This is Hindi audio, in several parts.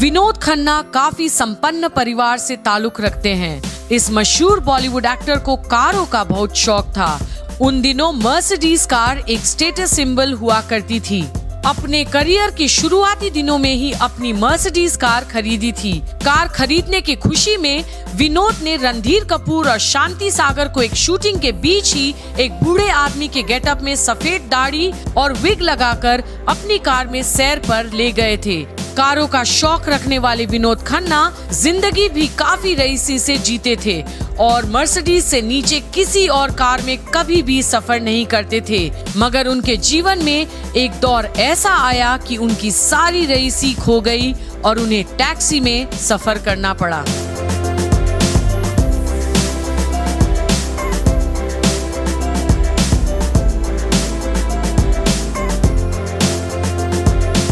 विनोद खन्ना काफी संपन्न परिवार से ताल्लुक रखते हैं। इस मशहूर बॉलीवुड एक्टर को कारों का बहुत शौक था। उन दिनों मर्सिडीज कार एक स्टेटस सिंबल हुआ करती थी। अपने करियर के शुरुआती दिनों में ही अपनी मर्सिडीज कार खरीदी थी। कार खरीदने की खुशी में विनोद ने रणधीर कपूर और शांति सागर को एक शूटिंग के बीच ही एक बूढ़े आदमी के गेटअप में सफेद दाढ़ी और विग लगाकर अपनी कार में सैर पर ले गए थे। कारों का शौक रखने वाले विनोद खन्ना जिंदगी भी काफी रईसी से जीते थे और मर्सिडीज से नीचे किसी और कार में कभी भी सफर नहीं करते थे। मगर उनके जीवन में एक दौर ऐसा आया कि उनकी सारी रईसी खो गई और उन्हें टैक्सी में सफर करना पड़ा।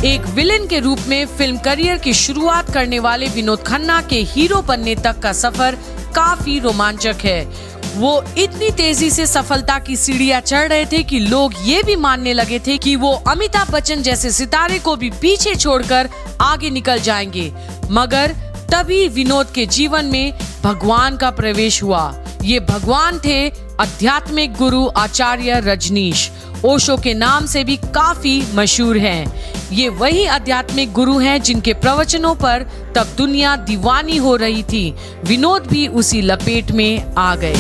एक विलेन के रूप में फिल्म करियर की शुरुआत करने वाले विनोद खन्ना के हीरो बनने तक का सफर काफी रोमांचक है। वो इतनी तेजी से सफलता की सीढ़ियां चढ़ रहे थे कि लोग ये भी मानने लगे थे कि वो अमिताभ बच्चन जैसे सितारे को भी पीछे छोड़कर आगे निकल जाएंगे। मगर तभी विनोद के जीवन में भगवान का प्रवेश हुआ। ये भगवान थे आध्यात्मिक गुरु आचार्य रजनीश। ओशो के नाम से भी काफी मशहूर हैं। ये वही आध्यात्मिक गुरु हैं जिनके प्रवचनों पर तब दुनिया दीवानी हो रही थी। विनोद भी उसी लपेट में आ गए।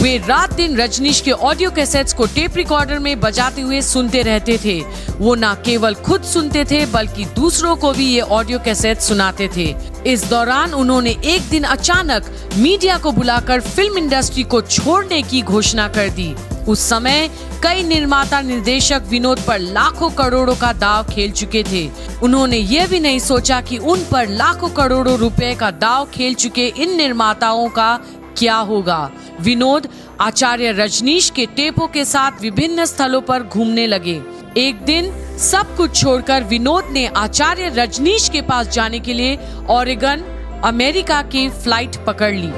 वे रात दिन रजनीश के ऑडियो कैसेट्स को टेप रिकॉर्डर में बजाते हुए सुनते रहते थे। वो न केवल खुद सुनते थे बल्कि दूसरों को भी ये ऑडियो कैसेट सुनाते थे। इस दौरान उन्होंने एक दिन अचानक मीडिया को बुलाकर फिल्म इंडस्ट्री को छोड़ने की घोषणा कर दी। उस समय कई निर्माता निर्देशक विनोद पर लाखों करोड़ों का दाव खेल चुके थे। उन्होंने ये भी नहीं सोचा कि उन पर लाखों करोड़ों रुपए का दाव खेल चुके इन निर्माताओं का क्या होगा। विनोद आचार्य रजनीश के टेपों के साथ विभिन्न स्थलों पर घूमने लगे। एक दिन सब कुछ छोड़कर विनोद ने आचार्य रजनीश के पास जाने के लिए ओरेगन, अमेरिका की फ्लाइट पकड़ ली।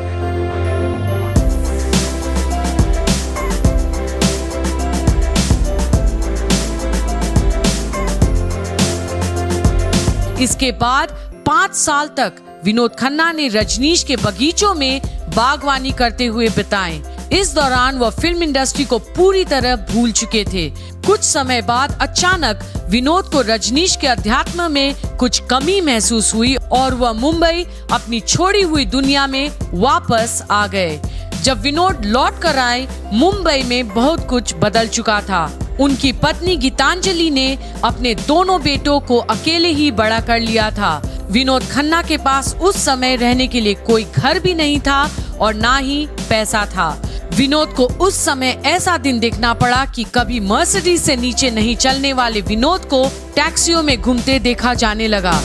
इसके बाद 5 साल तक विनोद खन्ना ने रजनीश के बगीचों में बागवानी करते हुए बिताए। इस दौरान वह फिल्म इंडस्ट्री को पूरी तरह भूल चुके थे। कुछ समय बाद अचानक विनोद को रजनीश के अध्यात्म में कुछ कमी महसूस हुई और वह मुंबई अपनी छोड़ी हुई दुनिया में वापस आ गए। जब विनोद लौट कर आए, मुंबई में बहुत कुछ बदल चुका था। उनकी पत्नी गीतांजलि ने अपने दोनों बेटों को अकेले ही बड़ा कर लिया था। विनोद खन्ना के पास उस समय रहने के लिए कोई घर भी नहीं था और ना ही पैसा था। विनोद को उस समय ऐसा दिन देखना पड़ा कि कभी मर्सिडीज से नीचे नहीं चलने वाले विनोद को टैक्सियों में घूमते देखा जाने लगा।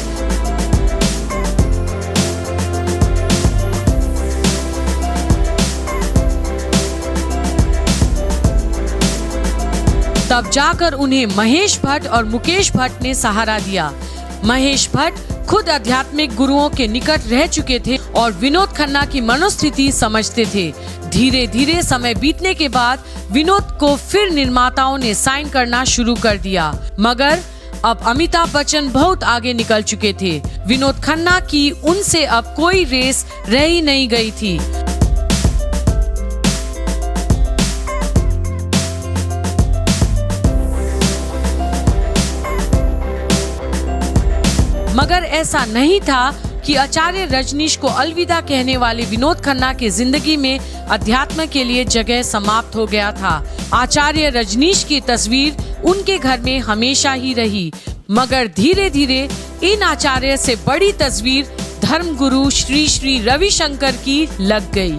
तब जाकर उन्हें महेश भट्ट और मुकेश भट्ट ने सहारा दिया। महेश भट्ट खुद आध्यात्मिक गुरुओं के निकट रह चुके थे और विनोद खन्ना की मनोस्थिति समझते थे। धीरे धीरे समय बीतने के बाद विनोद को फिर निर्माताओं ने साइन करना शुरू कर दिया। मगर अब अमिताभ बच्चन बहुत आगे निकल चुके थे। विनोद खन्ना की उनसे अब कोई रेस रह ही नहीं गई थी। मगर ऐसा नहीं था कि आचार्य रजनीश को अलविदा कहने वाले विनोद खन्ना की जिंदगी में अध्यात्म के लिए जगह समाप्त हो गया था। आचार्य रजनीश की तस्वीर उनके घर में हमेशा ही रही। मगर धीरे धीरे इन आचार्य से बड़ी तस्वीर धर्मगुरु श्री श्री रविशंकर की लग गई।